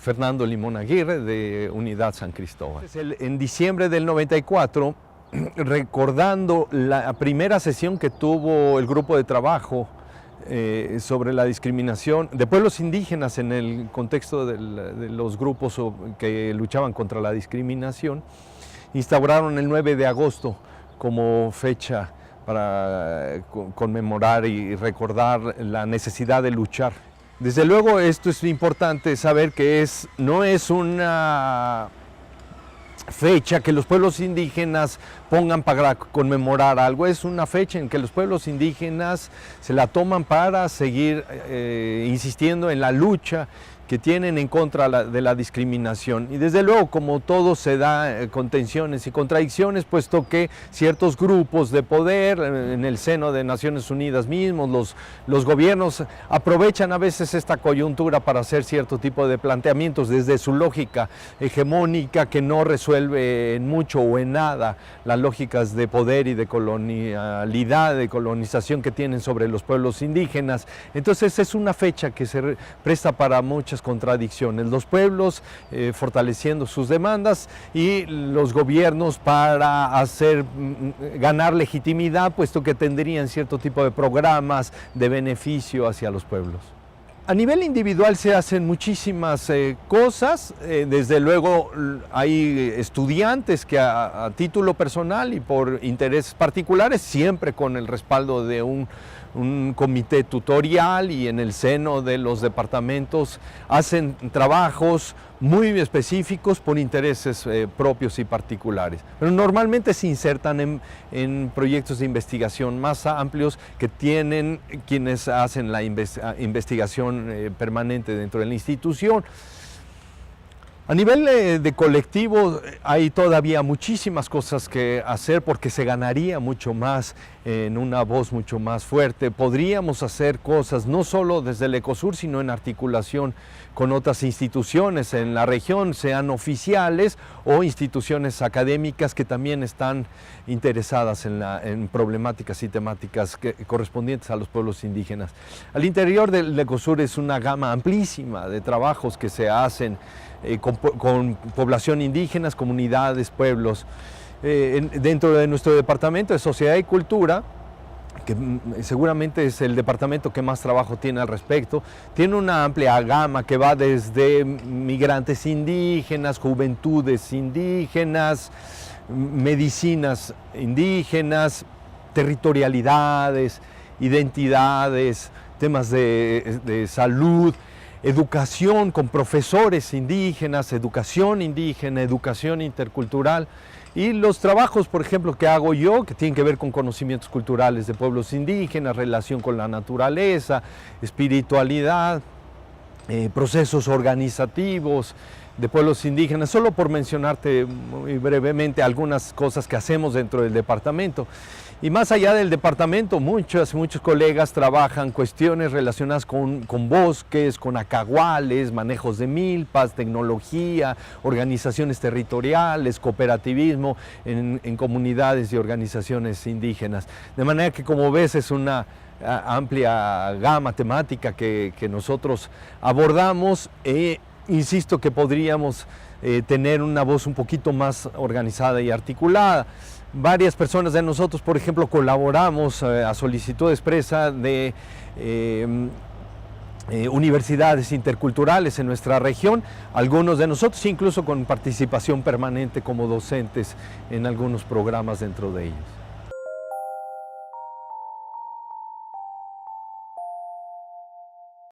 Fernando Limón Aguirre, de Unidad San Cristóbal. En diciembre del 94, recordando la primera sesión que tuvo el grupo de trabajo sobre la discriminación de pueblos indígenas en el contexto de los grupos que luchaban contra la discriminación, instauraron el 9 de agosto como fecha para conmemorar y recordar la necesidad de luchar. Desde luego esto es importante saber que no es una fecha que los pueblos indígenas pongan para conmemorar algo, es una fecha en que los pueblos indígenas se la toman para seguir insistiendo en la lucha que tienen en contra de la discriminación. Y desde luego, como todo se da con tensiones y contradicciones, puesto que ciertos grupos de poder en el seno de Naciones Unidas mismos, los gobiernos aprovechan a veces esta coyuntura para hacer cierto tipo de planteamientos desde su lógica hegemónica que no resuelve en mucho o en nada las lógicas de poder y de colonialidad, de colonización que tienen sobre los pueblos indígenas. Entonces es una fecha que se presta para muchas contradicciones, los pueblos fortaleciendo sus demandas y los gobiernos para ganar legitimidad, puesto que tendrían cierto tipo de programas de beneficio hacia los pueblos. A nivel individual se hacen muchísimas cosas, desde luego hay estudiantes que a título personal y por intereses particulares, siempre con el respaldo de un comité tutorial y en el seno de los departamentos hacen trabajos muy específicos por intereses propios y particulares. Pero normalmente se insertan en proyectos de investigación más amplios que tienen quienes hacen la investigación permanente dentro de la institución. A nivel de colectivo hay todavía muchísimas cosas que hacer porque se ganaría mucho más en una voz mucho más fuerte. Podríamos hacer cosas no solo desde el Ecosur, sino en articulación con otras instituciones en la región, sean oficiales o instituciones académicas que también están interesadas en problemáticas y temáticas correspondientes a los pueblos indígenas. Al interior del Ecosur es una gama amplísima de trabajos que se hacen con población indígena, comunidades, pueblos. Dentro de nuestro departamento de Sociedad y Cultura, que seguramente es el departamento que más trabajo tiene al respecto, tiene una amplia gama que va desde migrantes indígenas, juventudes indígenas, medicinas indígenas, territorialidades, identidades, temas de salud, educación con profesores indígenas, educación indígena, educación intercultural. Y los trabajos, por ejemplo, que hago yo, que tienen que ver con conocimientos culturales de pueblos indígenas, relación con la naturaleza, espiritualidad, procesos organizativos de pueblos indígenas, solo por mencionarte muy brevemente algunas cosas que hacemos dentro del departamento. Y más allá del departamento, muchos colegas trabajan cuestiones relacionadas con bosques, con acahuales, manejos de milpas, tecnología, organizaciones territoriales, cooperativismo en comunidades y organizaciones indígenas. De manera que, como ves, es una amplia gama temática que nosotros abordamos e insisto que podríamos tener una voz un poquito más organizada y articulada. Varias personas de nosotros, por ejemplo, colaboramos a solicitud expresa de universidades interculturales en nuestra región, algunos de nosotros incluso con participación permanente como docentes en algunos programas dentro de ellos.